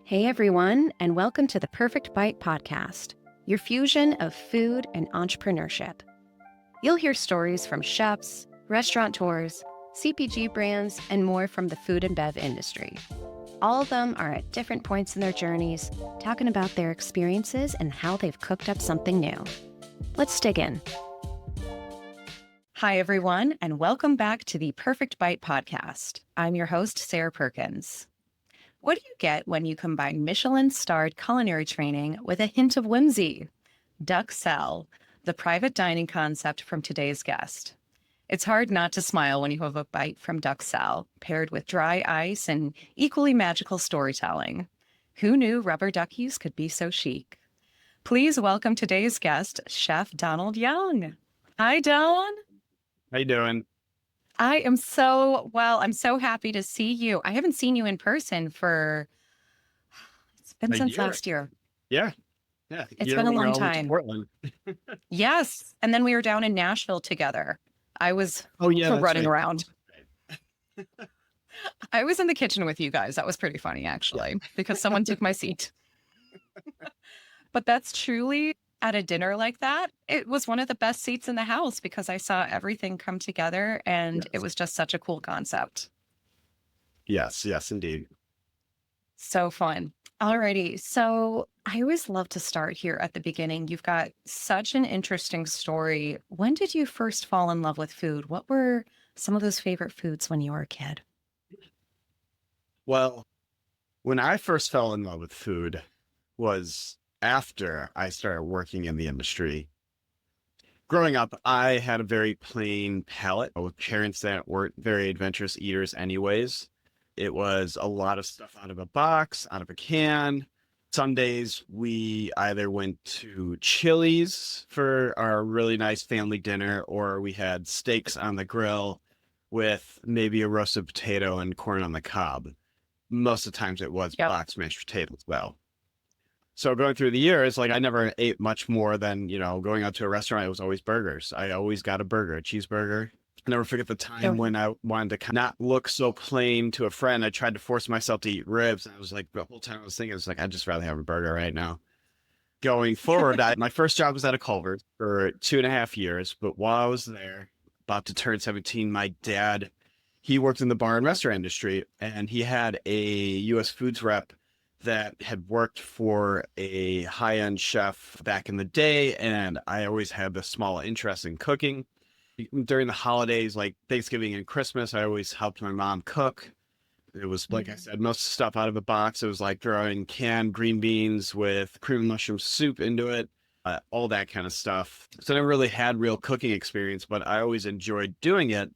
Hey everyone, and welcome to the Perfect Bite podcast, your fusion of food and entrepreneurship. You'll hear stories from chefs, restaurateurs, CPG brands, and more from the food and bev industry. All of them are at different points in their journeys, talking about their experiences and how they've cooked up something new. Let's dig in. Hi everyone, and welcome back to the Perfect Bite podcast. I'm your host, Sarah Perkins. What do you get when you combine Michelin-starred culinary training with a hint of whimsy? Duck Sel, the private dining concept from today's guest. It's hard not to smile when you have a bite from Duck Sel, paired with dry ice and equally magical storytelling. Who knew rubber duckies could be so chic? Please welcome today's guest, Chef Donald Young. Hi, Don. How you doing? I'm so happy to see you. I haven't seen you in person it's been A since year. last year. Yeah. It's been a long time. Portland. Yes. And then we were down in Nashville together. I was that's running right. around. I was in the kitchen with you guys. That was pretty funny, actually, because someone took my seat. But that's truly, at a dinner like that, it was one of the best seats in the house because I saw everything come together and it was just such a cool concept. Yes, indeed. So fun. Alrighty. So I always love to start here at the beginning. You've got such an interesting story. When did you first fall in love with food? What were some of those favorite foods when you were a kid? Well, when I first fell in love with food was after I started working in the industry. Growing up, I had a very plain palate with parents that weren't very adventurous eaters anyways. It was a lot of stuff out of a box, out of a can. Some days we either went to Chili's for our really nice family dinner, or we had steaks on the grill with maybe a roasted potato and corn on the cob. Most of the times it was box mashed potatoes as well. So going through the years, I never ate much more than, going out to a restaurant, it was always burgers. I always got a burger, a cheeseburger. I never forget the time when I wanted to not look so plain to a friend. I tried to force myself to eat ribs. And I was like, the whole time I was thinking, I'd just rather have a burger right now. Going forward, my first job was at a Culver for 2.5 years. But while I was there, about to turn 17, my dad, he worked in the bar and restaurant industry, and he had a U.S. Foods rep that had worked for a high-end chef back in the day. And I always had this small interest in cooking. During the holidays, like Thanksgiving and Christmas, I always helped my mom cook. It was, like I said, most stuff out of a box. It was like throwing canned green beans with cream and mushroom soup into it, all that kind of stuff. So I never really had real cooking experience, but I always enjoyed doing it.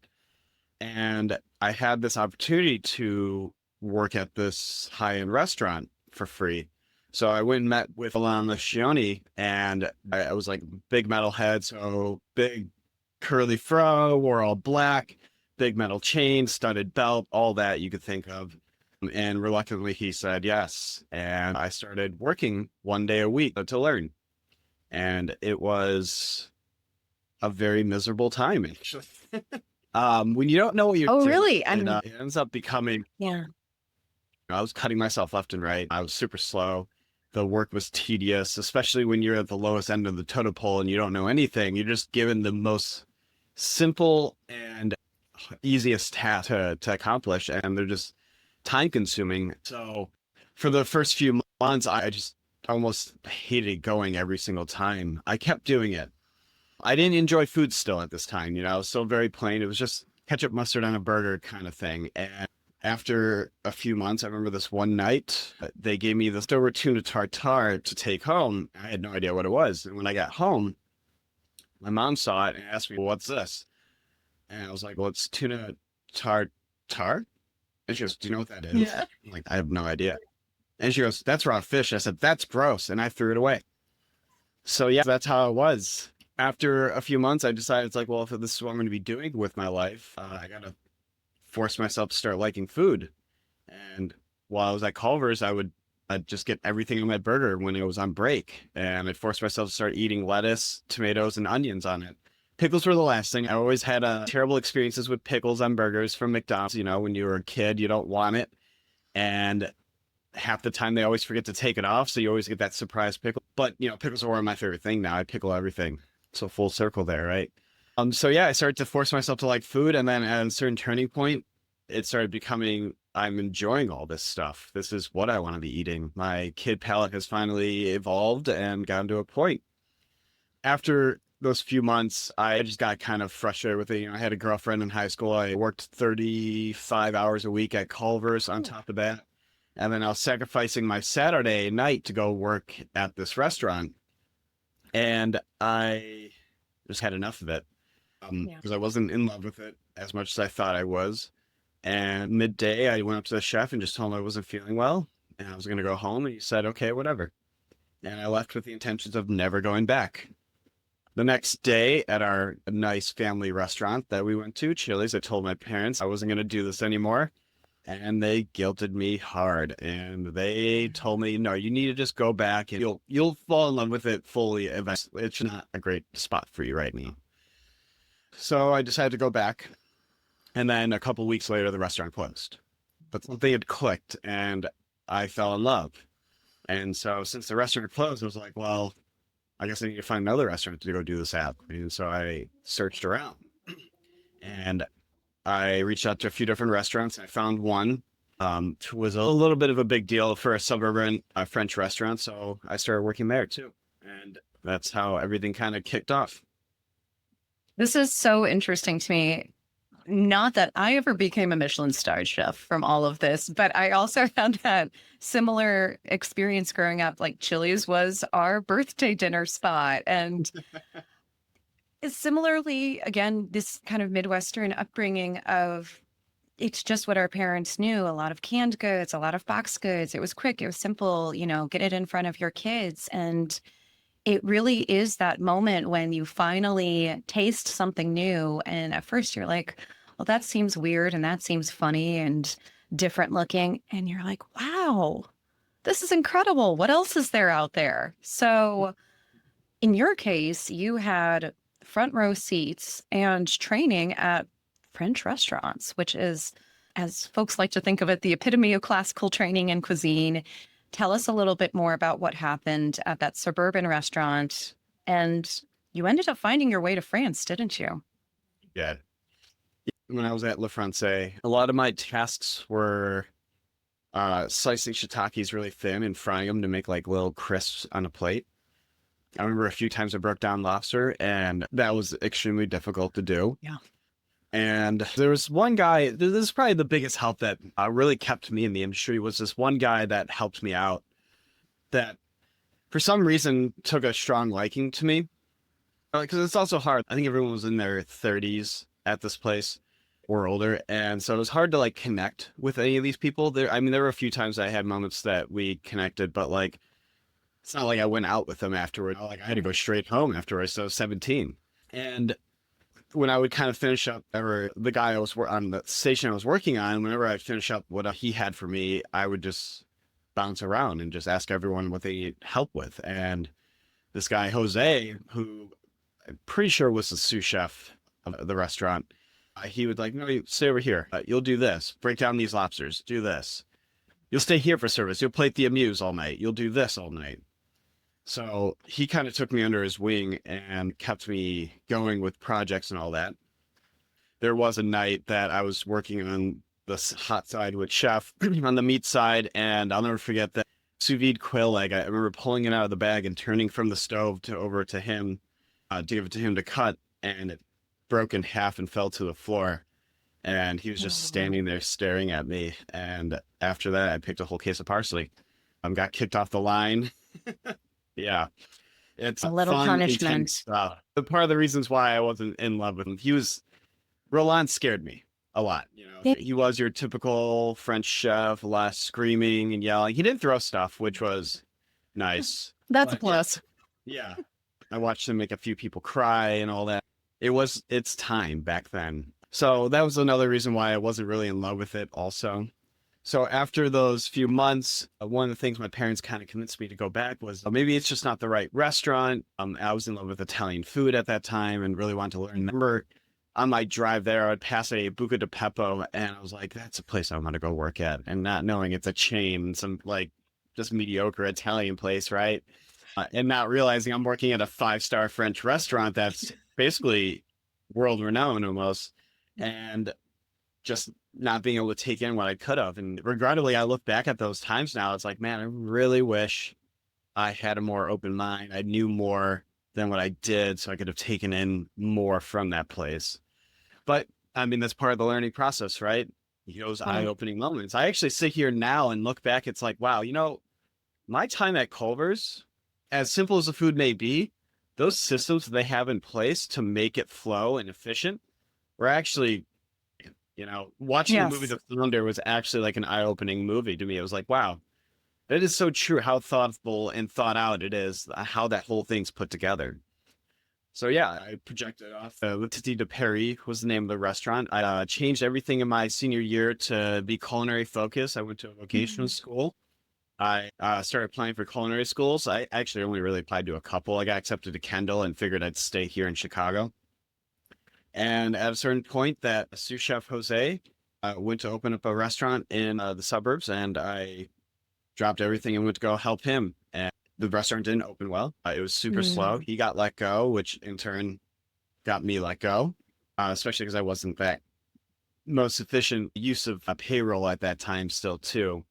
And I had this opportunity to work at this high-end restaurant for free. So I went and met with Roland Liccioni, and I was like big metalhead, so big curly fro, wore all black, big metal chain, studded belt, all that you could think of. And reluctantly, he said yes. And I started working 1 day a week to learn. And it was a very miserable time, actually. When you don't know what you're doing, really? It ends up becoming, I was cutting myself left and right. I was super slow. The work was tedious, especially when you're at the lowest end of the totem pole and you don't know anything. You're just given the most simple and easiest task to accomplish, and they're just time consuming. So for the first few months, I just almost hated going every single time. I kept doing it. I didn't enjoy food still at this time, it was still very plain. It was just ketchup, mustard on a burger kind of thing. And after a few months, I remember this one night, they gave me the leftover tuna tartare to take home. I had no idea what it was. And when I got home, my mom saw it and asked me, well, what's this? And I was like, well, it's tuna tartare. And she goes, do you know what that is? Yeah. I'm like, I have no idea. And she goes, that's raw fish. I said, that's gross. And I threw it away. So yeah, that's how it was. After a few months, I decided it's like, well, if this is what I'm going to be doing with my life, I got to force myself to start liking food. And while I was at Culver's, I'd just get everything on my burger when it was on break. And I forced myself to start eating lettuce, tomatoes, and onions on it. Pickles were the last thing. I always had terrible experiences with pickles on burgers from McDonald's. When you were a kid, you don't want it. And half the time they always forget to take it off. So you always get that surprise pickle. But, pickles are one of my favorite thing now. I pickle everything. So full circle there, right? So yeah, I started to force myself to like food. And then at a certain turning point, it started becoming, I'm enjoying all this stuff. This is what I want to be eating. My kid palate has finally evolved and gotten to a point. After those few months, I just got kind of frustrated with it. I had a girlfriend in high school. I worked 35 hours a week at Culver's on top of that. And then I was sacrificing my Saturday night to go work at this restaurant. And I just had enough of it Yeah. because I wasn't in love with it as much as I thought I was. And midday, I went up to the chef and just told him I wasn't feeling well and I was going to go home. And he said, okay, whatever. And I left with the intentions of never going back. The next day at our nice family restaurant that we went to, Chili's, I told my parents I wasn't going to do this anymore. And they guilted me hard. And they told me, no, you need to just go back and you'll fall in love with it fully eventually. It's not a great spot for you right now. So I decided to go back. And then a couple weeks later, the restaurant closed. But something had clicked and I fell in love. And so since the restaurant closed, I was like, well, I guess I need to find another restaurant to go do this at. And so I searched around and I reached out to a few different restaurants. I found one. It was a little bit of a big deal for a suburban French restaurant. So I started working there too. And that's how everything kind of kicked off. This is so interesting to me. Not that I ever became a Michelin starred chef from all of this, but I also had that similar experience growing up. Like Chili's was our birthday dinner spot. And similarly, again, this kind of Midwestern upbringing of it's just what our parents knew. A lot of canned goods, a lot of box goods. It was quick, it was simple, get it in front of your kids. And it really is that moment when you finally taste something new. And at first you're like, well, that seems weird and that seems funny and different looking. And you're like, wow, this is incredible. What else is there out there? So in your case, you had front row seats and training at French restaurants, which is, as folks like to think of it, the epitome of classical training and cuisine. Tell us a little bit more about what happened at that suburban restaurant. And you ended up finding your way to France, didn't you? Yeah. When I was at Le Francais, a lot of my tasks were slicing shiitakes really thin and frying them to make like little crisps on a plate. I remember a few times I broke down lobster, and that was extremely difficult to do. Yeah. And there was one guy, this is probably the biggest help that really kept me in the industry, was this one guy that helped me out that for some reason took a strong liking to me. Because it's also hard. I think everyone was in their 30s at this place or older. And so it was hard to like connect with any of these people. There were a few times I had moments that we connected, but like, it's not like I went out with them afterward. Like I had to go straight home afterwards. So I was 17. And when I would kind of finish up, or the guy I was on the station I was working on, whenever I'd finish up what he had for me, I would just bounce around and just ask everyone what they need help with. And this guy, Jose, who I'm pretty sure was the sous chef of the restaurant, he would like, no, you stay over here. You'll do this. Break down these lobsters. Do this. You'll stay here for service. You'll plate the amuse all night. You'll do this all night. So he kind of took me under his wing and kept me going with projects and all that. There was a night that I was working on the hot side with chef on the meat side, and I'll never forget that sous vide quail egg. I remember pulling it out of the bag and turning from the stove over to him to give it to him to cut, and it broke in half and fell to the floor. And he was just standing there staring at me. And after that, I picked a whole case of parsley. Got kicked off the line. Yeah, it's A little fun, punishment. intense stuff. But part of the reasons why I wasn't in love with him, Roland scared me a lot. Yeah. He was your typical French chef, less screaming and yelling. He did throw stuff, which was nice. That's a But plus. yeah, I watched him make a few people cry and all that. It's time back then. So that was another reason why I wasn't really in love with it also. So after those few months, one of the things my parents kind of convinced me to go back was maybe it's just not the right restaurant. I was in love with Italian food at that time and really wanted to learn. I remember on my drive there, I would pass a Buca de Beppo, and I was like, that's a place I want to go work at. And not knowing it's a chain, some like just mediocre Italian place, right? And not realizing I'm working at a 5-star French restaurant that's basically world renowned almost. And just not being able to take in what I could have. And regrettably, I look back at those times now. It's like, man, I really wish I had a more open mind. I knew more than what I did, so I could have taken in more from that place. But I mean, that's part of the learning process, right? Those eye-opening moments. I actually sit here now and look back. It's like, wow, my time at Culver's, as simple as the food may be, those systems they have in place to make it flow and efficient were actually, watching the movie Yes. The Founder was actually like an eye-opening movie to me. It was like, wow, it is so true how thoughtful and thought out it is, how that whole thing's put together. So yeah, I projected off. Le Titi de Paris was the name of the restaurant. I changed everything in my senior year to be culinary focused. I went to a vocational school. I started applying for culinary schools. I actually only really applied to a couple. I got accepted to Kendall and figured I'd stay here in Chicago. And at a certain point, that sous chef Jose went to open up a restaurant in the suburbs, and I dropped everything and went to go help him. And the restaurant didn't open well. It was super slow. He got let go, which in turn got me let go, especially because I wasn't that most efficient use of a payroll at that time still too.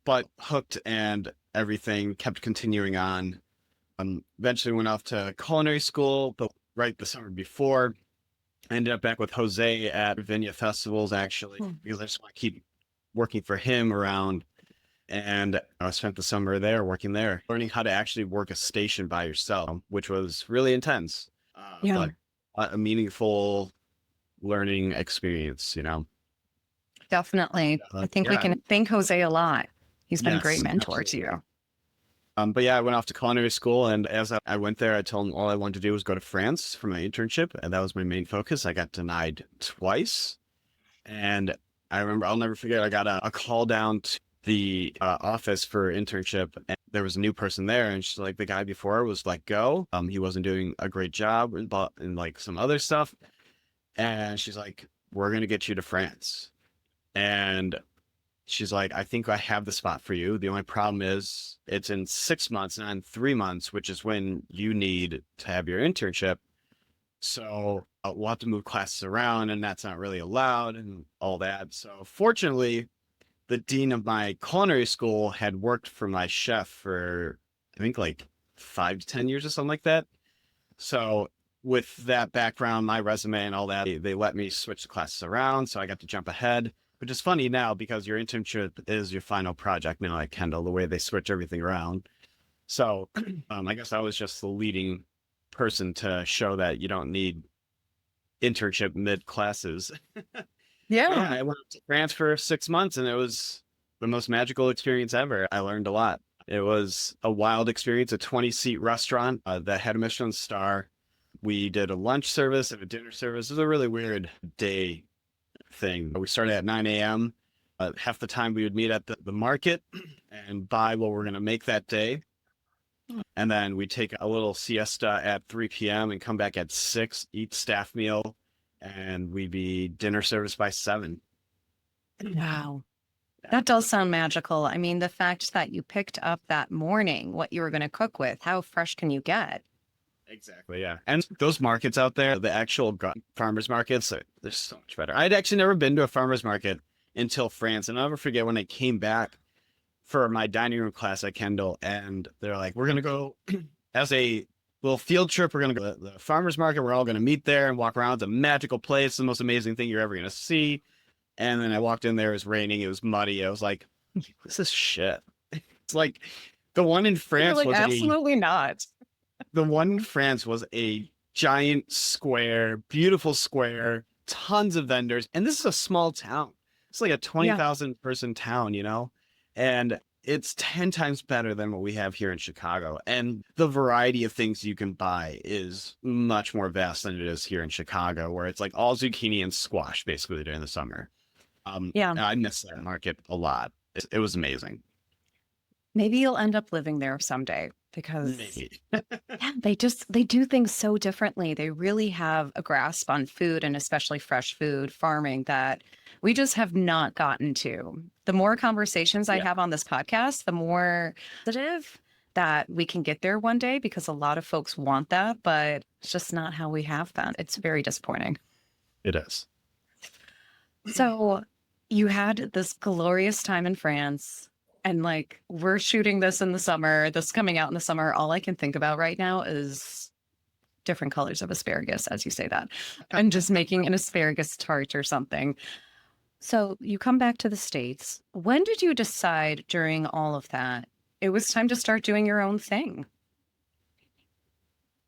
But hooked and everything kept continuing on. Eventually went off to culinary school, but right the summer before, I ended up back with Jose at Vinya festivals actually, because I just want to keep working for him around. And I spent the summer there working there, learning how to actually work a station by yourself, which was really intense, but a meaningful learning experience, Definitely. I think we can thank Jose a lot. He's been a great Yes, mentor absolutely. to you. But yeah, I went off to culinary school, and as I went there, I told him all I wanted to do was go to France for my internship, and that was my main focus. I got denied twice, and I remember, I'll never forget, I got a call down to the office for internship, and there was a new person there, and she's like, the guy before was let go. He wasn't doing a great job in like some other stuff, and she's like, we're gonna get you to France, and she's like, I think I have the spot for you. The only problem is it's in 6 months, not in 3 months, which is when you need to have your internship. So we'll have to move classes around, and that's not really allowed and all that. So fortunately, the dean of my culinary school had worked for my chef for, I think, like 5 to 10 years or something like that. So with that background, my resume and all that, they let me switch the classes around. So I got to jump ahead, which is funny now because your internship is your final project, like Kendall, the way they switch everything around. So I guess I was just the leading person to show that you don't need internship mid classes. Yeah, I went to France for 6 months, and it was the most magical experience ever. I learned a lot. It was a wild experience, a 20-seat restaurant that had a Michelin star. We did a lunch service and a dinner service. It was a really weird day thing. We started at 9 a.m. Half the time we would meet at the market and buy what we're going to make that day. And then we take a little siesta at 3 p.m. and come back at 6, eat staff meal, and we'd be dinner service by 7. Wow. That does sound magical. I mean, the fact that you picked up that morning what you were going to cook with, how fresh can you get? Exactly, yeah. And those markets out there, the actual farmers markets, they're so much better. I'd actually never been to a farmers market until France, and I'll never forget when I came back for my dining room class at Kendall, and they're like, we're going to go as a little field trip. We're going to go to the farmers market. We're all going to meet there and walk around. It's a magical place, the most amazing thing you're ever going to see. And then I walked in there, it was raining, it was muddy. I was like, this is shit. It's like the one in France You're like, was absolutely not. the one in France was a giant square, beautiful square, tons of vendors. And this is a small town. It's like a 20,000 person town, and it's 10 times better than what we have here in Chicago. And the variety of things you can buy is much more vast than it is here in Chicago, where it's like all zucchini and squash basically during the summer. I miss that market a lot. It was amazing. Maybe you'll end up living there someday. because Maybe. yeah, they do things so differently. They really have a grasp on food and especially fresh food farming that we just have not gotten to. The more conversations I Yeah, have on this podcast, the more positive that we can get there one day because a lot of folks want that, but it's just not how we have that. It's very disappointing. it is. So you had this glorious time in France. And like we're shooting this in the summer, this coming out in the summer. All I can think about right now is different colors of asparagus, as you say that, and just making an asparagus tart or something. So you come back to the States. When did you decide during all of that it was time to start doing your own thing?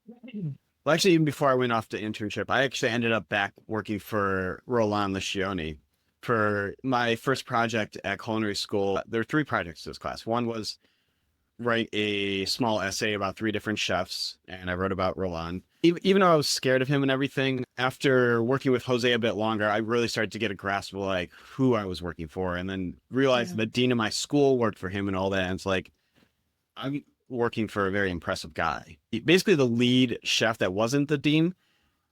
Well, actually, even before I went off to internship, I actually ended up back working for Roland Liccioni for my first project at culinary school. There were three projects this class. One was write a small essay about three different chefs, and I wrote about Roland. Even though I was scared of him and everything, after working with Jose a bit longer, I really started to get a grasp of like who I was working for, and then realized Yeah. the dean of my school worked for him and all that. And it's like I'm working for a very impressive guy. Basically, the lead chef that wasn't the dean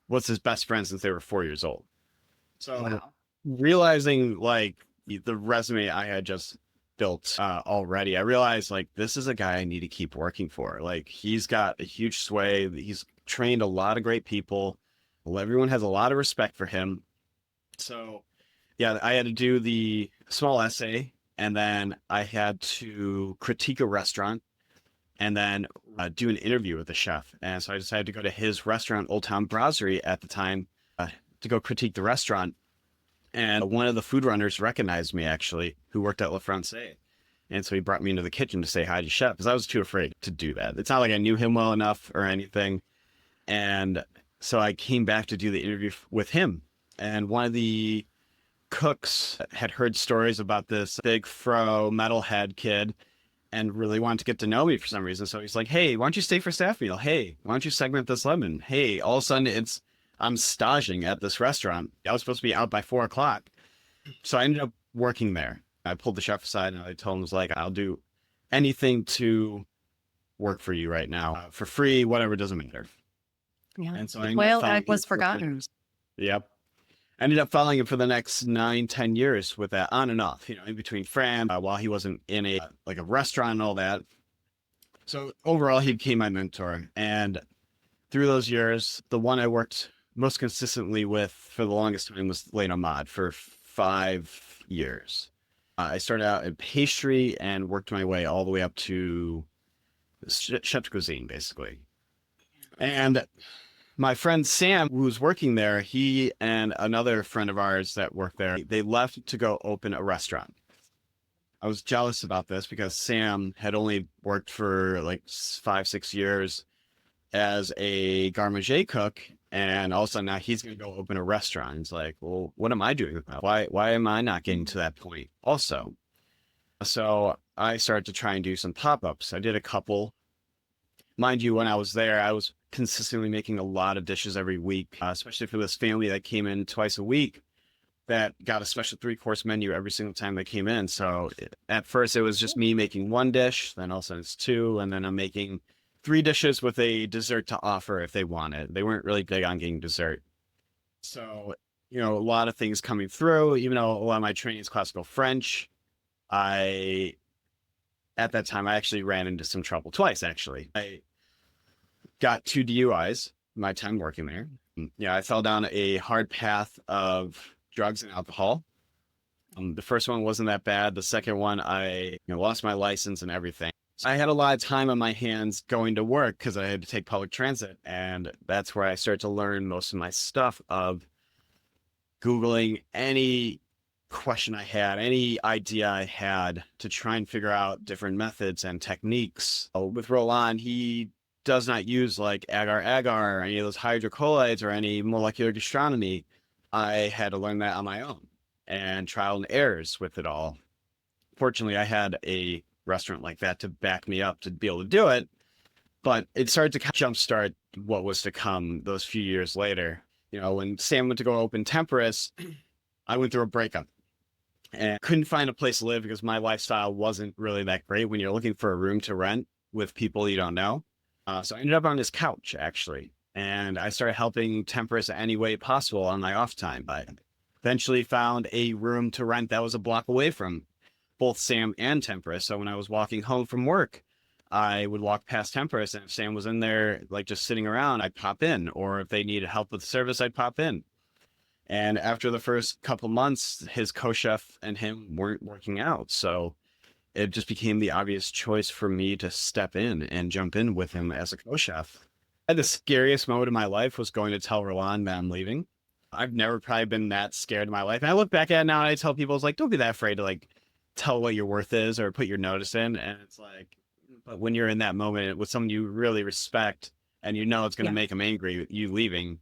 was his best friend since they were 4 years old. So Wow. realizing like the resume I had just built already, I realized like this is a guy I need to keep working for. Like he's got a huge sway. He's trained a lot of great people. Everyone has a lot of respect for him. So yeah, I had to do the small essay, and then I had to critique a restaurant, and then do an interview with the chef. And so I decided to go to his restaurant, Old Town Brasserie, at the time, to go critique the restaurant. And one of the food runners recognized me, actually, who worked at La Francais. And so he brought me into the kitchen to say hi to chef because I was too afraid to do that. It's not like I knew him well enough or anything. And so I came back to do the interview with him. And one of the cooks had heard stories about this big fro metalhead kid and really wanted to get to know me for some reason. So he's like, "Hey, why don't you stay for staff meal? Hey, why don't you segment this lemon? Hey," all of a sudden I'm staging at this restaurant. I was supposed to be out by 4 o'clock. So I ended up working there. I pulled the chef aside and I told him, I was like, "I'll do anything to work for you right now for free, whatever, doesn't matter." Yeah. And so I The ended up quail following egg was him forgotten. yep. I ended up following him for the next 9, 10 years with that on and off, in between France, while he wasn't in a like a restaurant and all that. So overall, he became my mentor. And through those years, the one I worked most consistently with for the longest time was Lane Ahmad for 5 years. I started out in pastry and worked my way all the way up to chef de cuisine, basically. And my friend Sam, who was working there, he and another friend of ours that worked there, they left to go open a restaurant. I was jealous about this because Sam had only worked for like 5, 6 years as a garde manger cook, and all of a sudden now he's going to go open a restaurant. It's like, well, what am I doing? Why am I not getting to that point also? So I started to try and do some pop-ups. I did a couple. Mind you, when I was there, I was consistently making a lot of dishes every week, especially for this family that came in twice a week that got a special 3-course menu every single time they came in. So at first it was just me making one dish, then all of a sudden it's two, and then I'm making 3 dishes with a dessert to offer if they want it. They weren't really big on getting dessert. So, a lot of things coming through, even though a lot of my training is classical French, I, at that time, I actually ran into some trouble twice, actually. I got 2 DUIs my time working there. Yeah, I fell down a hard path of drugs and alcohol. The first one wasn't that bad. The second one, I lost my license and everything. So I had a lot of time on my hands going to work because I had to take public transit. And that's where I started to learn most of my stuff of Googling any question I had, any idea I had to try and figure out different methods and techniques. With Roland, he does not use like agar-agar or any of those hydrocolloids or any molecular gastronomy. I had to learn that on my own and trial and errors with it all. Fortunately, I had a restaurant like that to back me up to be able to do it, but it started to jumpstart what was to come those few years later. When Sam went to go open Temporis, I went through a breakup and couldn't find a place to live because my lifestyle wasn't really that great when you're looking for a room to rent. with people you don't know. So I ended up on his couch actually. And I started helping Temporis any way possible on my off time. I eventually found a room to rent that was a block away from both Sam and Temporis. So when I was walking home from work, I would walk past Temporis, and if Sam was in there, like just sitting around, I'd pop in. Or if they needed help with service, I'd pop in. And after the first couple months, his co-chef and him weren't working out. So it just became the obvious choice for me to step in and jump in with him as a co-chef. The scariest moment of my life was going to tell Roland that I'm leaving. I've never probably been that scared in my life. And I look back at it now and I tell people, it's like, don't be that afraid to like tell what your worth is or put your notice in. And it's like, but when you're in that moment with someone you really respect and you know it's going to make them angry, you leaving.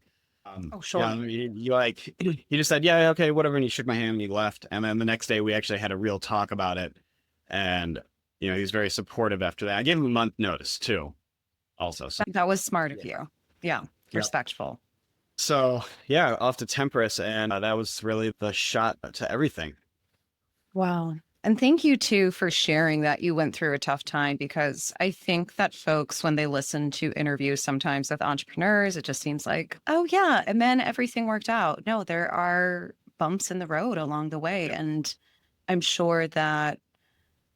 Oh, sure. You like, he just said, yeah, okay, whatever. And he shook my hand and he left. And then the next day we actually had a real talk about it. And, he was very supportive after that. I gave him a month notice too. Also, so That was smart of you. Yeah. Respectful. So yeah, off to Temporis, and that was really the shot to everything. Wow. And thank you too for sharing that you went through a tough time, because I think that folks, when they listen to interviews sometimes with entrepreneurs, it just seems like, oh yeah, and then everything worked out. No, there are bumps in the road along the way. And I'm sure that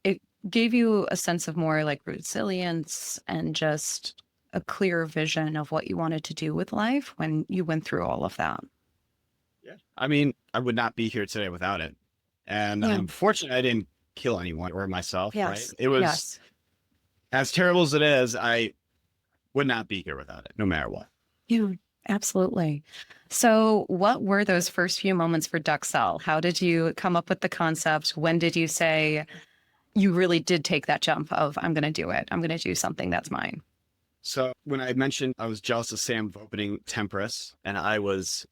it gave you a sense of more like resilience and just a clear vision of what you wanted to do with life when you went through all of that. Yeah. I mean, I would not be here today without it. And I'm fortunate I didn't kill anyone or myself, right? It was as terrible as it is, I would not be here without it, no matter what. You absolutely. So, what were those first few moments for Duck Sel? How did you come up with the concept? When did you say you really did take that jump of, I'm going to do it? I'm going to do something that's mine. So when I mentioned I was jealous of Sam opening Temporis, and I was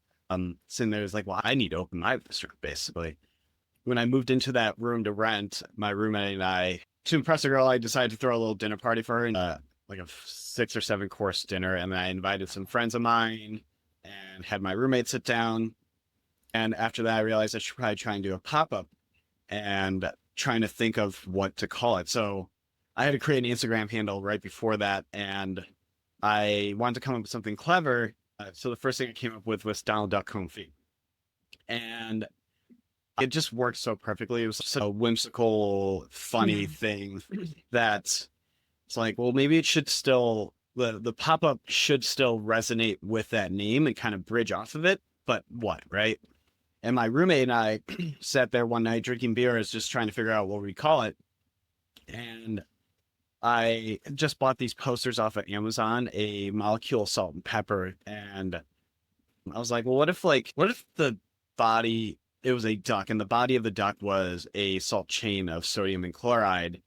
sitting there, was like, well, I need to open my restaurant, basically. When I moved into that room to rent, my roommate and I, to impress a girl, I decided to throw a little dinner party for her, and like a 6 or 7 course dinner. And then I invited some friends of mine and had my roommate sit down. And after that, I realized I should probably try and do a pop-up and trying to think of what to call it. So I had to create an Instagram handle right before that. And I wanted to come up with something clever. So the first thing I came up with was Donald Duck Confit. And it just worked so perfectly. It was such a whimsical, funny thing that it's like, well, maybe it should still, the pop-up should still resonate with that name and kind of bridge off of it. But what, right? And my roommate and I sat there one night drinking beers, just trying to figure out what we call it. And I just bought these posters off of Amazon, a molecule salt and pepper. And I was like, well, what if the body, it was a duck, and the body of the duck was a salt chain of sodium and chloride,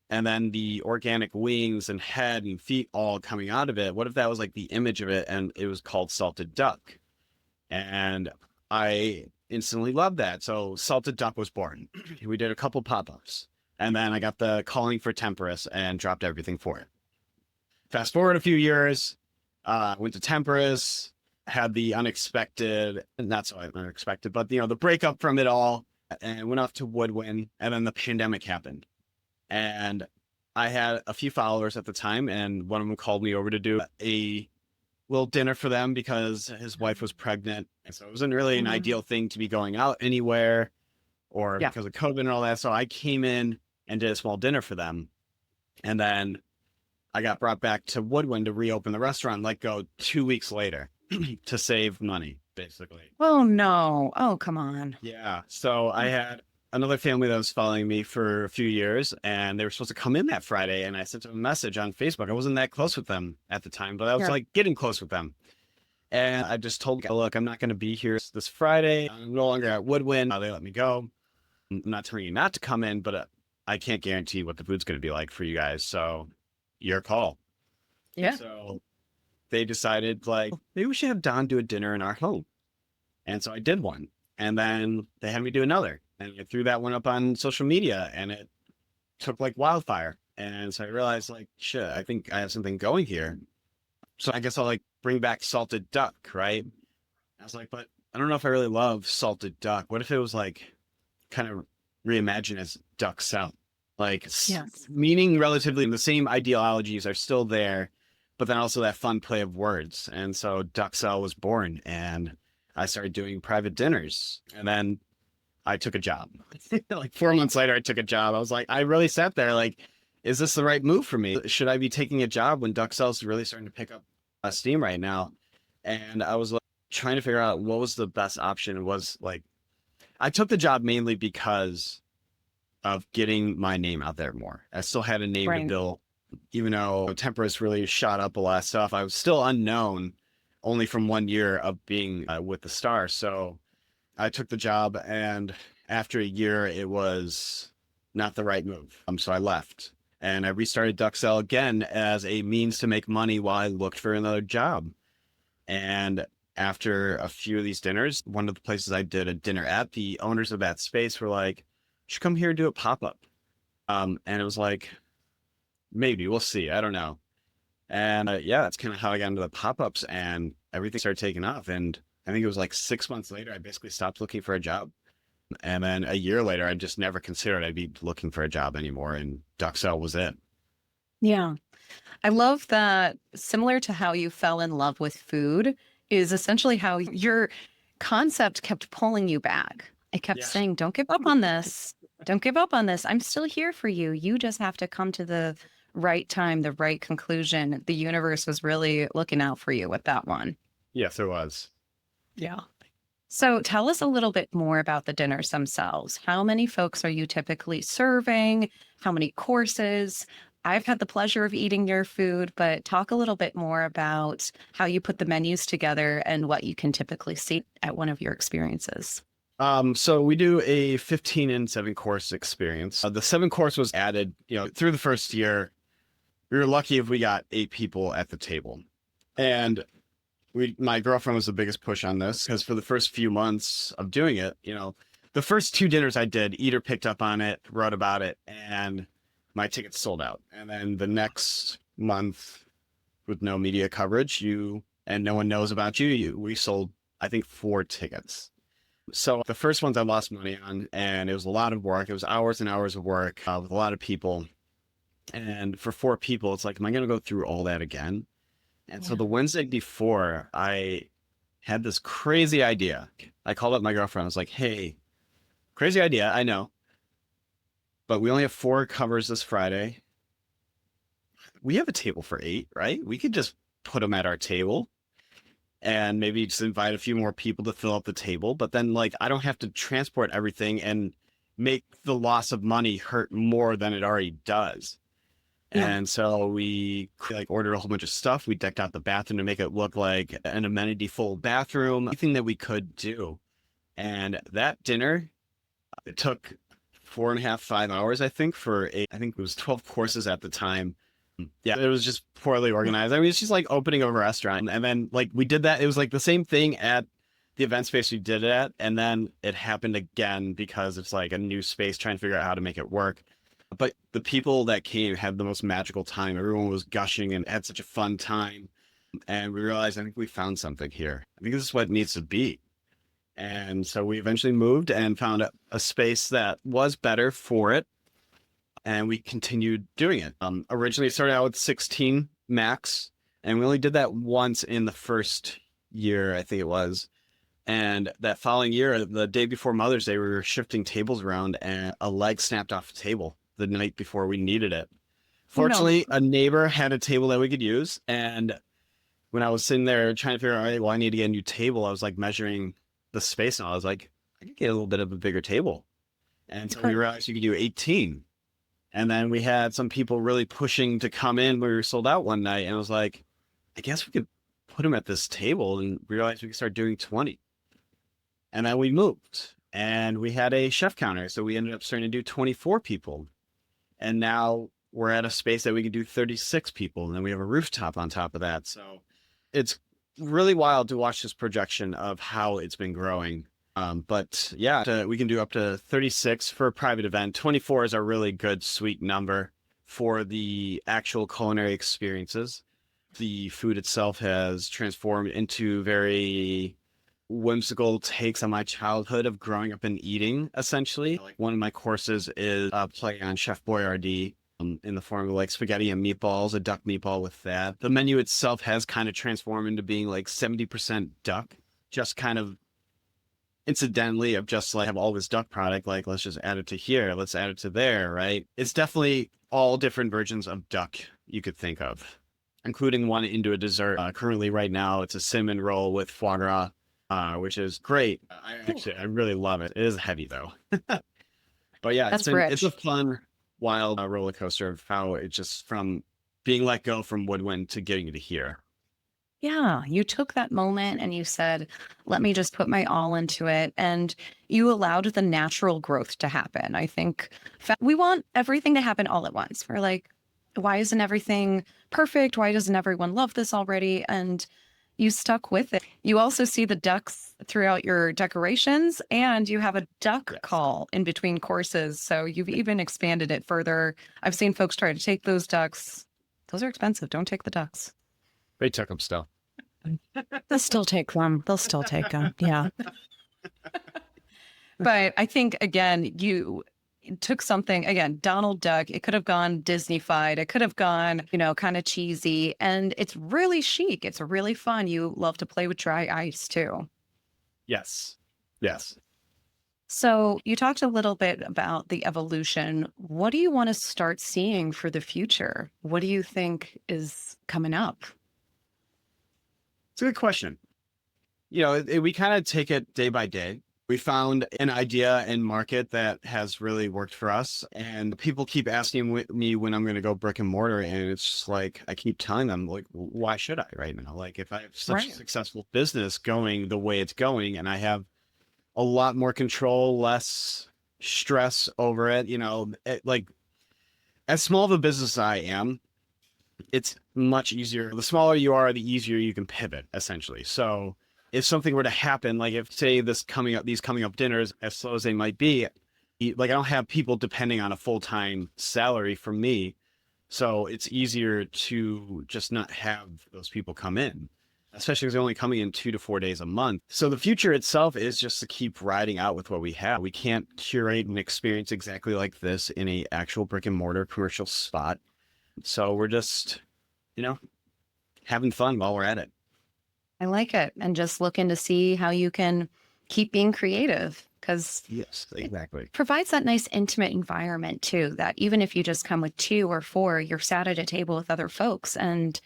and then the organic wings and head and feet all coming out of it? What if that was like the image of it, and it was called salted duck? And I instantly loved that. So salted duck was born. We did a couple pop-ups, and then I got the calling for Temporis and dropped everything for it. Fast forward a few years, went to Temporis, had the unexpected, not so unexpected, but the breakup from it all, and went off to Woodwind, and then the pandemic happened. And I had a few followers at the time, and one of them called me over to do a little dinner for them because his wife was pregnant. And so it wasn't really an ideal thing to be going out anywhere, or because of COVID and all that. So I came in and did a small dinner for them. And then I got brought back to Woodwind to reopen the restaurant, let go 2 weeks later to save money, basically. Oh, no. Oh, come on. Yeah. So I had another family that was following me for a few years, and they were supposed to come in that Friday. And I sent them a message on Facebook. I wasn't that close with them at the time, but I was like getting close with them. And I just told them, look, I'm not going to be here this Friday. I'm no longer at Woodwind. They let me go. I'm not telling you not to come in, but I can't guarantee what the food's going to be like for you guys. So your call. Yeah. So they decided, like, maybe we should have Don do a dinner in our home. And so I did one. And then they had me do another. And I threw that one up on social media, and it took like wildfire. And so I realized, like, shit, I think I have something going here. So I guess I'll like bring back salted duck, right? I was like, but I don't know if I really love salted duck. What if it was like kind of reimagined as Duck Sel? Like Yes. meaning relatively the same ideologies are still there, but then also that fun play of words. And so Duck Sel was born, and I started doing private dinners, and then I took a job. Like 4 months later, I took a job. I was like, I really sat there like, is this the right move for me? Should I be taking a job when Duck Sel's really starting to pick up steam right now? And I was like, trying to figure out what was the best option. It was like, I took the job mainly because of getting my name out there more. I still had a name to Right. build, even though Temporis really shot up a lot of stuff. I was still unknown only from 1 year of being with the star. So I took the job, and after a year, it was not the right move. So I left, and I restarted Duck Sel again as a means to make money while I looked for another job. And after a few of these dinners, one of the places I did a dinner at, the owners of that space were like, "You should come here and do a pop up." And it was like, maybe we'll see. I don't know. And yeah, that's kind of how I got into the pop ups, and everything started taking off. And I think it was like 6 months later, I basically stopped looking for a job. And then a year later, I just never considered I'd be looking for a job anymore. And Duck Sel was it. Yeah. I love that similar to how you fell in love with food is essentially how your concept kept pulling you back. It kept Yeah. saying, don't give up on this. Don't give up on this. I'm still here for you. You just have to come to the right time, the right conclusion. The universe was really looking out for you with that one. Yes, there was. Yeah. So tell us a little bit more about the dinners themselves. How many folks are you typically serving? How many courses? I've had the pleasure of eating your food, but talk a little bit more about how you put the menus together and what you can typically see at one of your experiences. So we do a 15 and 7 course experience. The 7 course was added, through the first year. We were lucky if we got 8 people at the table. And my girlfriend was the biggest push on this because for the first few months of doing it, the first 2 dinners I did, Eater picked up on it, wrote about it, and my tickets sold out. And then the next month, with no media coverage, and no one knows about we sold, I think, 4 tickets. So the first ones I lost money on, and it was a lot of work. It was hours and hours of work with a lot of people. And for 4 people, it's like, am I going to go through all that again? And so Yeah. the Wednesday before, I had this crazy idea. I called up my girlfriend. I was like, hey, crazy idea, I know, but we only have 4 covers this Friday. We have a table for 8, right? We could just put them at our table and maybe just invite a few more people to fill up the table. But then, like, I don't have to transport everything and make the loss of money hurt more than it already does. Yeah. And so we ordered a whole bunch of stuff. We decked out the bathroom to make it look like an amenity full bathroom, anything that we could do. And that dinner, it took 4.5, 5 hours, I think, I think it was 12 courses at the time. Yeah, it was just poorly organized. I mean, it's just like opening a restaurant. And then like we did that. It was like the same thing at the event space we did it at. And then it happened again because it's like a new space trying to figure out how to make it work. But the people that came had the most magical time. Everyone was gushing and had such a fun time. And we realized, I think we found something here. I think this is what it needs to be. And so we eventually moved and found a space that was better for it. And we continued doing it. Originally, it started out with 16 max. And we only did that once in the first year, I think it was. And that following year, the day before Mother's Day, we were shifting tables around and a leg snapped off the table the night before we needed it. Oh, no. Fortunately, a neighbor had a table that we could use. And when I was sitting there trying to figure out, all right, well, I need to get a new table, I was like measuring the space and I was like, I could get a little bit of a bigger table. And so we realized you could do 18. And then we had some people really pushing to come in. We were sold out one night. And I was like, I guess we could put them at this table, and realized we could start doing 20. And then we moved and we had a chef counter. So we ended up starting to do 24 people. And now we're at a space that we can do 36 people. And then we have a rooftop on top of that. So it's really wild to watch this projection of how it's been growing. But yeah, we can do up to 36 for a private event. 24 is a really good, sweet number for the actual culinary experiences. The food itself has transformed into very whimsical takes on my childhood of growing up and eating, essentially. Like one of my courses is a play on Chef Boyardee in the form of like spaghetti and meatballs, a duck meatball with that. The menu itself has kind of transformed into being like 70% duck, just kind of incidentally of just like have all this duck product, like let's just add it to here, let's add it to there, right? It's definitely all different versions of duck you could think of, including one into a dessert. Currently, right now, it's a cinnamon roll with foie gras, which is great. I really love it. It is heavy though, but yeah, That's it's a rich. fun, wild roller coaster of how it just from being let go from woodwind to getting to here. Yeah, you took that moment and you said, let me just put my all into it. And you allowed the natural growth to happen. I think we want everything to happen all at once. We're like, why isn't everything perfect? Why doesn't everyone love this already? And you stuck with it. You also see the ducks throughout your decorations, and you have a duck Yes, call in between courses. So you've even expanded it further. I've seen folks try to take those ducks. Those are expensive. Don't take the ducks. they took them still. They'll still take them. They'll still take them. Yeah. But I think, again, you took something, again, Donald Duck. It could have gone Disney-fied. It could have gone, kind of cheesy. And it's really chic. It's really fun. You love to play with dry ice too. Yes, yes. So you talked a little bit about the evolution. What do you want to start seeing for the future? What do you think is coming up? It's a good question. We kind of take it day by day. We found an idea and market that has really worked for us. And people keep asking me when I'm going to go brick and mortar. And it's just like, I keep telling them, like, why should I right now? Like, if I have such a Right. successful business going the way it's going, and I have a lot more control, less stress over it, like as small of a business as I am, it's much easier. The smaller you are, the easier you can pivot, essentially. So if something were to happen, like if say these coming up dinners, as slow as they might be, like I don't have people depending on a full-time salary from me. So it's easier to just not have those people come in, especially because they're only coming in 2 to 4 days a month. So the future itself is just to keep riding out with what we have. We can't curate an experience exactly like this in a actual brick and mortar commercial spot. So we're just, you know, having fun while we're at it. I like it. And just looking to see how you can keep being creative because Yes, it exactly. provides that nice intimate environment too, that even if you just come with two or four, you're sat at a table with other folks. And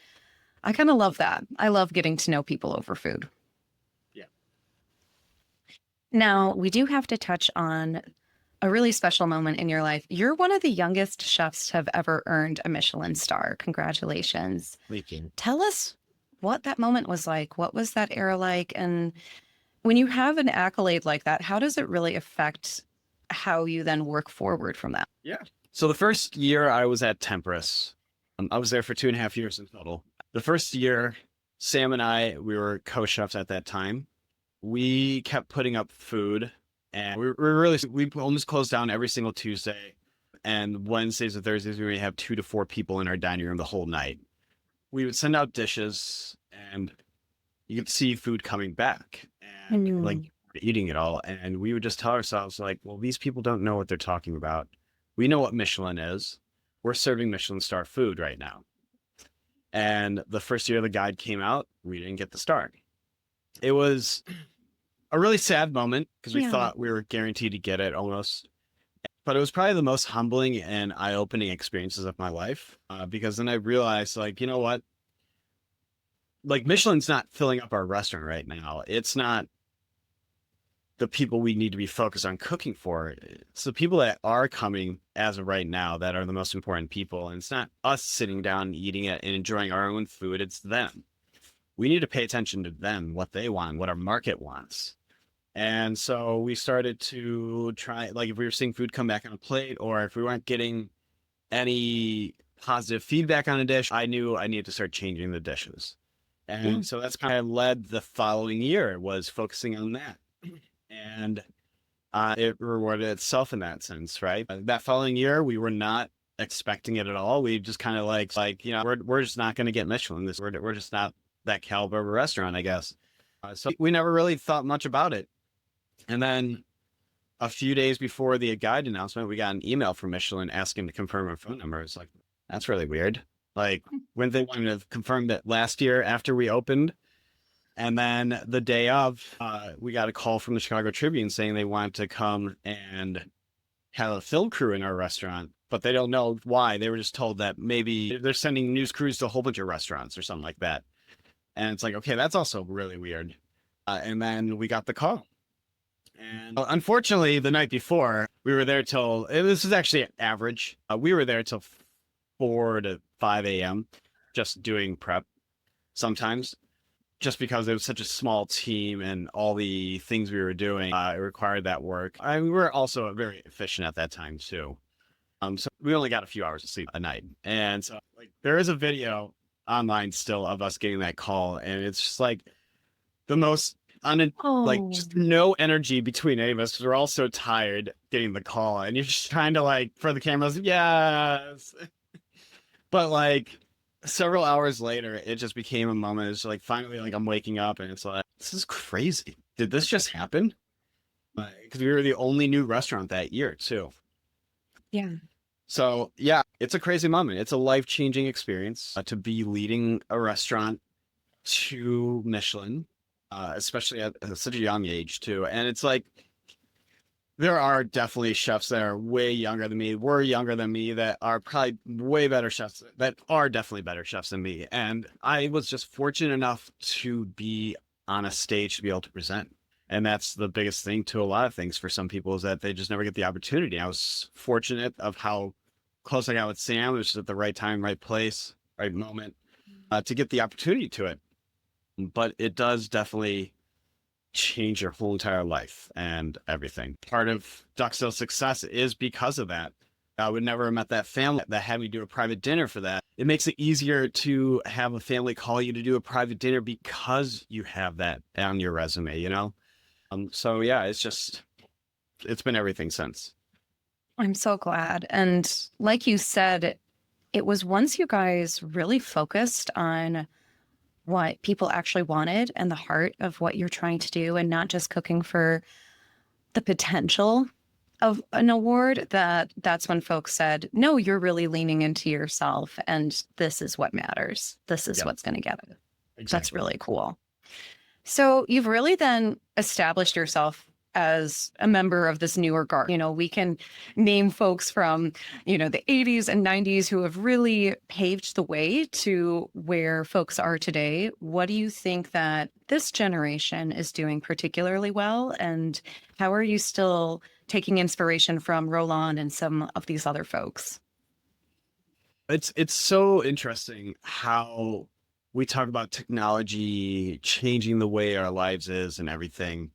I kind of love that. I love getting to know people over food. Yeah. Now, we do have to touch on a really special moment in your life. You're one of the youngest chefs to have ever earned a Michelin star. Congratulations. Leaking. Tell us what that moment was like. What was that era like? And when you have an accolade like that, how does it really affect how you then work forward from that? Yeah. So the first year I was at Temporis, I was there for 2.5 years in total. The first year, Sam and I, we were co-chefs at that time. We kept putting up food, and we almost closed down every single Tuesday. And Wednesdays and Thursdays, we would have 2 to 4 people in our dining room the whole night. We would send out dishes, and you could see food coming back and like Mm. eating it all. And we would just tell ourselves, like, well, these people don't know what they're talking about. We know what Michelin is. We're serving Michelin star food right now. And the first year the guide came out, we didn't get the star. It was a really sad moment because we Yeah. thought we were guaranteed to get it almost. But it was probably the most humbling and eye-opening experiences of my life because then I realized, like, you know what? Like Michelin's not filling up our restaurant right now. It's not the people we need to be focused on cooking for. It's the people that are coming as of right now that are the most important people. And it's not us sitting down and eating it and enjoying our own food. It's them. We need to pay attention to them, what they want, what our market wants. And so we started to try, like, if we were seeing food come back on a plate or if we weren't getting any positive feedback on a dish, I knew I needed to start changing the dishes. Yeah. And so that's kind of led the following year was focusing on that. And it rewarded itself in that sense, right? That following year, we were not expecting it at all. We just kind of we're just not going to get Michelin. We're just not that caliber of a restaurant, I guess. So we never really thought much about it. And then a few days before the guide announcement, we got an email from Michelin asking to confirm our phone number. It's like, that's really weird. Like, when they wanted to confirm that last year after we opened. And then the day of, we got a call from the Chicago Tribune saying they want to come and have a film crew in our restaurant, but they don't know why. They were just told that maybe they're sending news crews to a whole bunch of restaurants or something like that. And it's like, okay, that's also really weird. And then we got the call. And unfortunately, the night before, we were there till, this is actually average. We were there till 4 to 5 a.m. just doing prep sometimes, just because it was such a small team and all the things we were doing, it required that work. We were also very efficient at that time too. So we only got a few hours of sleep a night. And so like there is a video online still of us getting that call. And it's just like the most like Oh, just no energy between any of us. We're all so tired getting the call and you're just trying to like for the cameras. Yes. But like several hours later, it just became a moment. It's like finally like I'm waking up and it's like, this is crazy. Did this just happen? Because we were the only new restaurant that year too. yeah. So yeah, it's a crazy moment. It's a life-changing experience to be leading a restaurant to Michelin, especially at such a young age too. And it's like there are definitely chefs that are way younger than me, were younger than me, that are probably way better chefs, that are definitely better chefs than me. And I was just fortunate enough to be on a stage to be able to present. And that's the biggest thing to a lot of things for some people, is that they just never get the opportunity. I was fortunate of how close I got with Sam. It was just at the right time, right place, right moment to get the opportunity to it. But it does definitely change your whole entire life and everything. Part of Duck Sel's success is because of that. I would never have met that family that had me do a private dinner for that. It makes it easier to have a family call you to do a private dinner because you have that on your resume, you know? So yeah, it's been everything since. I'm so glad. And like you said, it was once you guys really focused on what people actually wanted and the heart of what you're trying to do, and not just cooking for the potential of an award, that's when folks said, no, you're really leaning into yourself and this is what matters. This is Yep, what's going to get it. That's exactly. really cool. So you've really then established yourself as a member of this newer guard. You know, we can name folks from, the 80s and 90s who have really paved the way to where folks are today. What do you think that this generation is doing particularly well? And how are you still taking inspiration from Roland and some of these other folks? It's so interesting how we talk about technology changing the way our lives is and everything.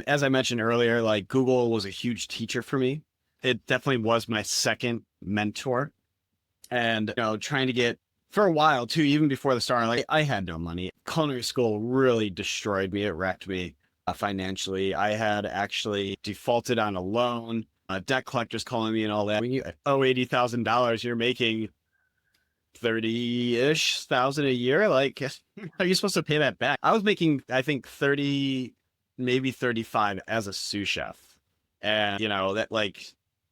As I mentioned earlier, like Google was a huge teacher for me. It definitely was my second mentor. And trying to get for a while too, even before the start, like I had no money. Culinary school really destroyed me. It wrecked me financially. I had actually defaulted on a loan. Debt collectors calling me and all that. When you owe $80,000, you're making 30-ish thousand a year. Like, are you supposed to pay that back? I was making, I think, 30, maybe 35 as a sous chef. And that like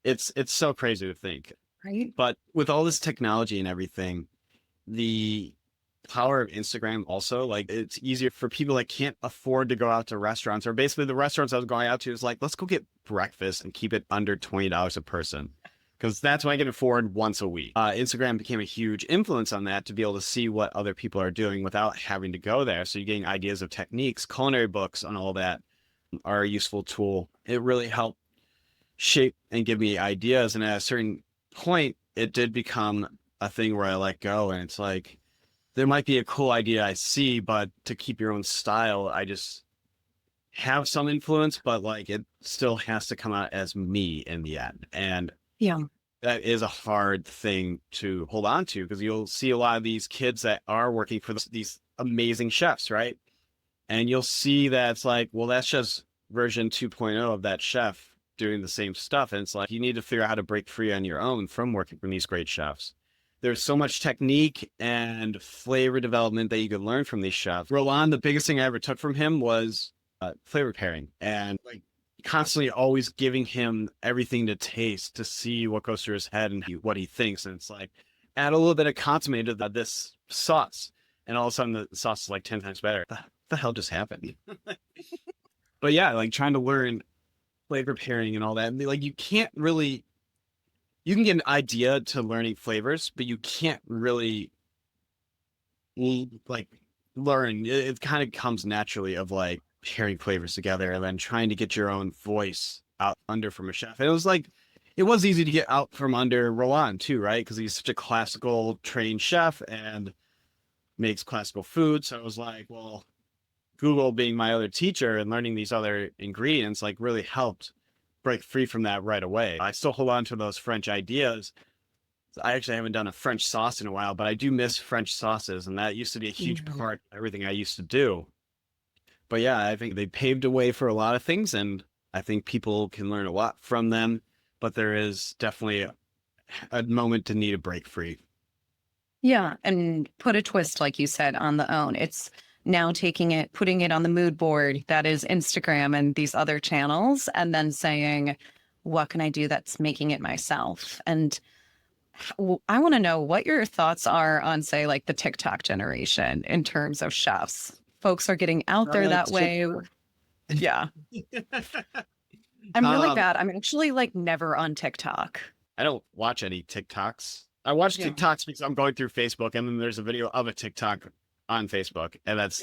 it's so crazy to think. Right. But with all this technology and everything, the power of Instagram also, like it's easier for people that can't afford to go out to restaurants, or basically the restaurants I was going out to is like, let's go get breakfast and keep it under $20 a person, because that's what I can afford once a week. Instagram became a huge influence on that, to be able to see what other people are doing without having to go there. So you're getting ideas of techniques, culinary books and all that are a useful tool. It really helped shape and give me ideas. And at a certain point, it did become a thing where I let go. And it's like, there might be a cool idea I see, but to keep your own style, I just have some influence, but like it still has to come out as me in the end. And Yeah. that is a hard thing to hold on to, because you'll see a lot of these kids that are working for these amazing chefs, right? And you'll see that it's like, well, that's just version 2.0 of that chef doing the same stuff. And it's like, you need to figure out how to break free on your own from working for these great chefs. There's so much technique and flavor development that you could learn from these chefs. Roland, the biggest thing I ever took from him was flavor pairing, and like constantly always giving him everything to taste to see what goes through his head and what he thinks. And it's like, add a little bit of consomme to this sauce, and all of a sudden the sauce is like 10 times better. What the hell just happened? But yeah, like trying to learn flavor pairing and all that. And like, you can get an idea to learning flavors, but you can't really like learn. It kind of comes naturally of like pairing flavors together and then trying to get your own voice out under from a chef. And it was easy to get out from under Roland too, right? Because he's such a classical trained chef and makes classical food. So it was like, well, Google being my other teacher and learning these other ingredients like really helped break free from that right away. I still hold on to those French ideas. I actually haven't done a French sauce in a while, but I do miss French sauces, and that used to be a huge part of everything I used to do. But yeah, I think they paved a way for a lot of things, and I think people can learn a lot from them, but there is definitely a moment to need a break free. Yeah. And put a twist, like you said, on the own. It's now taking it, putting it on the mood board that is Instagram and these other channels, and then saying, what can I do that's making it myself? And I want to know what your thoughts are on, say, like the TikTok generation in terms of chefs. Folks are getting out there that way. Yeah. I'm really bad. I'm actually like never on TikTok. I don't watch any TikToks. I watch TikToks because I'm going through Facebook, and then there's a video of a TikTok on Facebook, and that's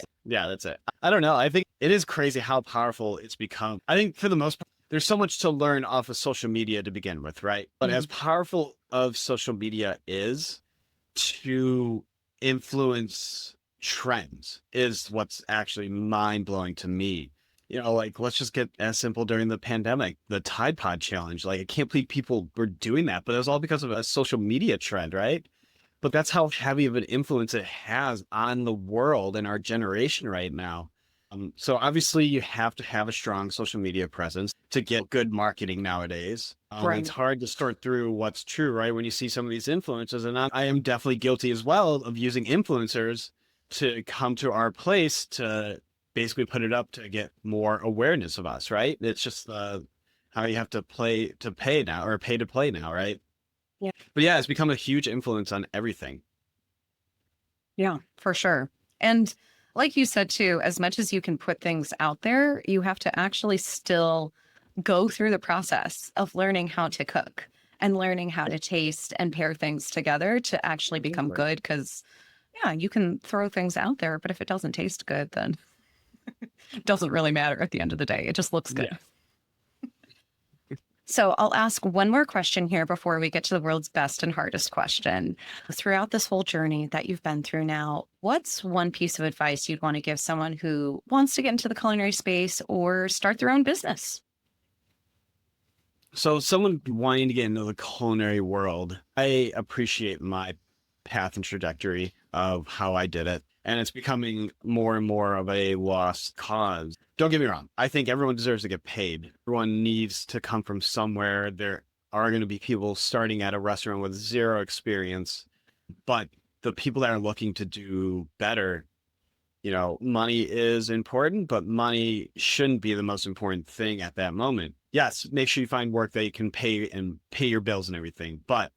it. I don't know. I think it is crazy how powerful it's become. I think for the most part, there's so much to learn off of social media to begin with, right? But as powerful of social media is to influence trends is what's actually mind-blowing to me. You know, like, let's just get as simple during the pandemic, the Tide Pod challenge. Like, I can't believe people were doing that, but it was all because of a social media trend, right? But that's how heavy of an influence it has on the world and our generation right now. So obviously you have to have a strong social media presence to get good marketing nowadays. Right. It's hard to sort through what's true, right? When you see some of these influencers, and I am definitely guilty as well of using influencers to come to our place to basically put it up to get more awareness of us, right? It's just how you have to pay to play now, right? Yeah. But yeah, it's become a huge influence on everything. Yeah, for sure. And like you said, too, as much as you can put things out there, you have to actually still go through the process of learning how to cook and learning how to taste and pair things together to actually become good. Because, yeah, you can throw things out there, but if it doesn't taste good, then it doesn't really matter at the end of the day. It just looks good. Yeah. So I'll ask one more question here before we get to the world's best and hardest question. Throughout this whole journey that you've been through now, what's one piece of advice you'd want to give someone who wants to get into the culinary space or start their own business? So someone wanting to get into the culinary world, I appreciate my path and trajectory of how I did it. And it's becoming more and more of a lost cause. Don't get me wrong. I think everyone deserves to get paid. Everyone needs to come from somewhere. There are going to be people starting at a restaurant with zero experience, but the people that are looking to do better, you know, money is important, but money shouldn't be the most important thing at that moment. Yes, make sure you find work that you can pay your bills and everything, but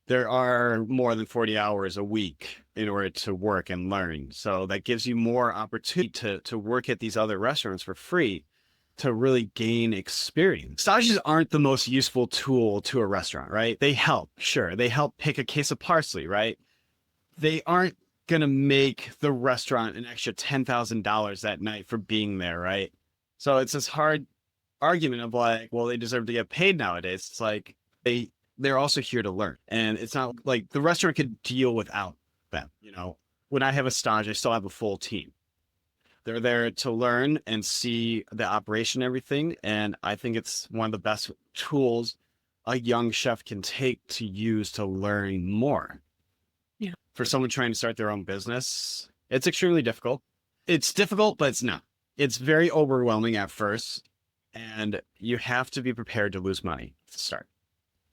there are more than 40 hours a week in order to work and learn. So that gives you more opportunity to work at these other restaurants for free to really gain experience. Stages aren't the most useful tool to a restaurant, right? They help, sure. They help pick a case of parsley, right? They aren't going to make the restaurant an extra $10,000 that night for being there, right? So it's this hard argument of like, well, they deserve to get paid nowadays. It's like they're also here to learn. And it's not like the restaurant could deal without them. You know, when I have a stage, I still have a full team. They're there to learn and see the operation and everything. And I think it's one of the best tools a young chef can take to use to learn more. Yeah. For someone trying to start their own business, it's extremely difficult. It's difficult, but it's not. It's very overwhelming at first. And you have to be prepared to lose money to start.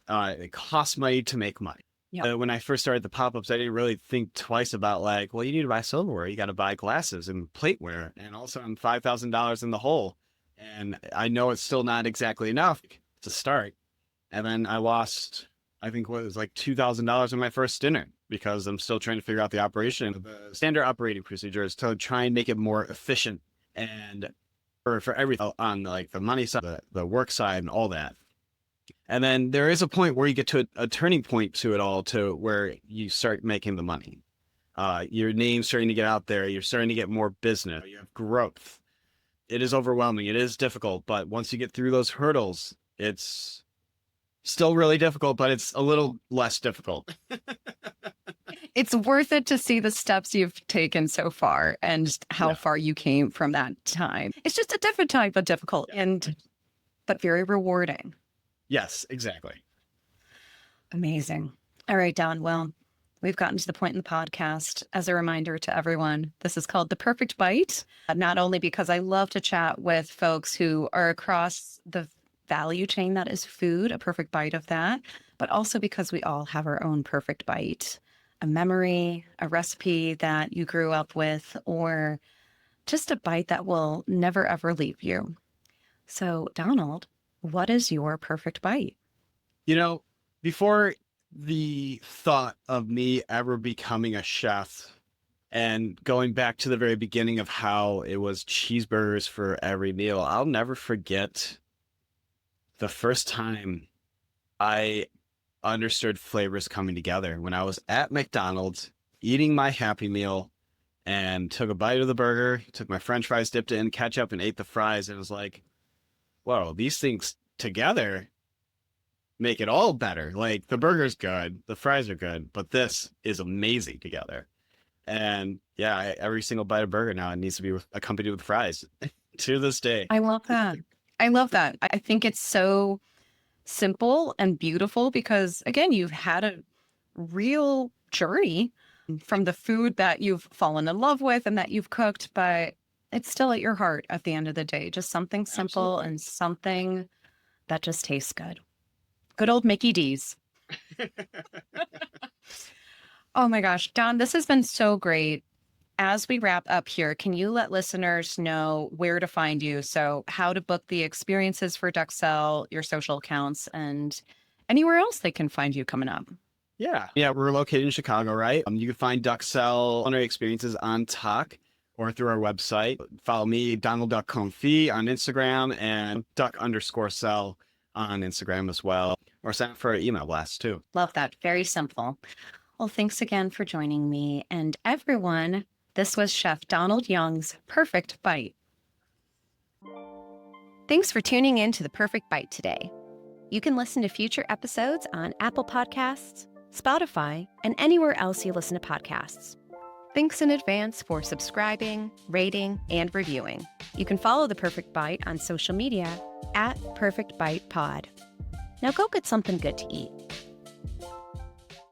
It costs money to make money. Yeah. When I first started the pop-ups, I didn't really think twice about like, well, you need to buy silverware, you got to buy glasses and plateware, and also I'm $5,000 in the hole. And I know it's still not exactly enough to start. And then I lost, I think what was like $2,000 in my first dinner because I'm still trying to figure out the operation. The standard operating procedure is to try and make it more efficient and for everything on like the money side, the work side and all that. And then there is a point where you get to a turning point to it all, to where you start making the money. Your name's starting to get out there. You're starting to get more business. You have growth. It is overwhelming. It is difficult. But once you get through those hurdles, it's still really difficult, but it's a little less difficult. It's worth it to see the steps you've taken so far and how far you came from that time. It's just a different type of difficult but very rewarding. Yes, exactly. Amazing. All right, Don. Well, we've gotten to the point in the podcast. As a reminder to everyone, this is called The Perfect Bite, not only because I love to chat with folks who are across the value chain that is food, a perfect bite of that, but also because we all have our own perfect bite, a memory, a recipe that you grew up with, or just a bite that will never, ever leave you. So, Donald, what is your perfect bite? You know, before the thought of me ever becoming a chef and going back to the very beginning of how it was cheeseburgers for every meal, I'll never forget the first time I understood flavors coming together when I was at McDonald's eating my Happy Meal and took a bite of the burger, took my French fries, dipped it in ketchup, and ate the fries. And it was like, whoa, these things together make it all better. Like the burger's good, the fries are good, but this is amazing together. And yeah, every single bite of burger now, it needs to be accompanied with fries to this day. I love that. I love that. I think it's so simple and beautiful because, again, you've had a real journey from the food that you've fallen in love with and that you've cooked, but it's still at your heart at the end of the day. Just something simple and something that just tastes good. Good old Mickey D's. Oh my gosh, Don, this has been so great. As we wrap up here, can you let listeners know where to find you? So, how to book the experiences for Duck Sel, your social accounts, and anywhere else they can find you coming up? Yeah, we're located in Chicago, right? You can find Duck Sel culinary experiences on Talk or through our website. Follow me, Donald Duck Confit on Instagram, and Duck_Sel on Instagram as well. Or sign up for our email blast too. Love that. Very simple. Well, thanks again for joining me. And everyone, this was Chef Donald Young's Perfect Bite. Thanks for tuning in to The Perfect Bite today. You can listen to future episodes on Apple Podcasts, Spotify, and anywhere else you listen to podcasts. Thanks in advance for subscribing, rating, and reviewing. You can follow The Perfect Bite on social media @PerfectBitePod. Now go get something good to eat.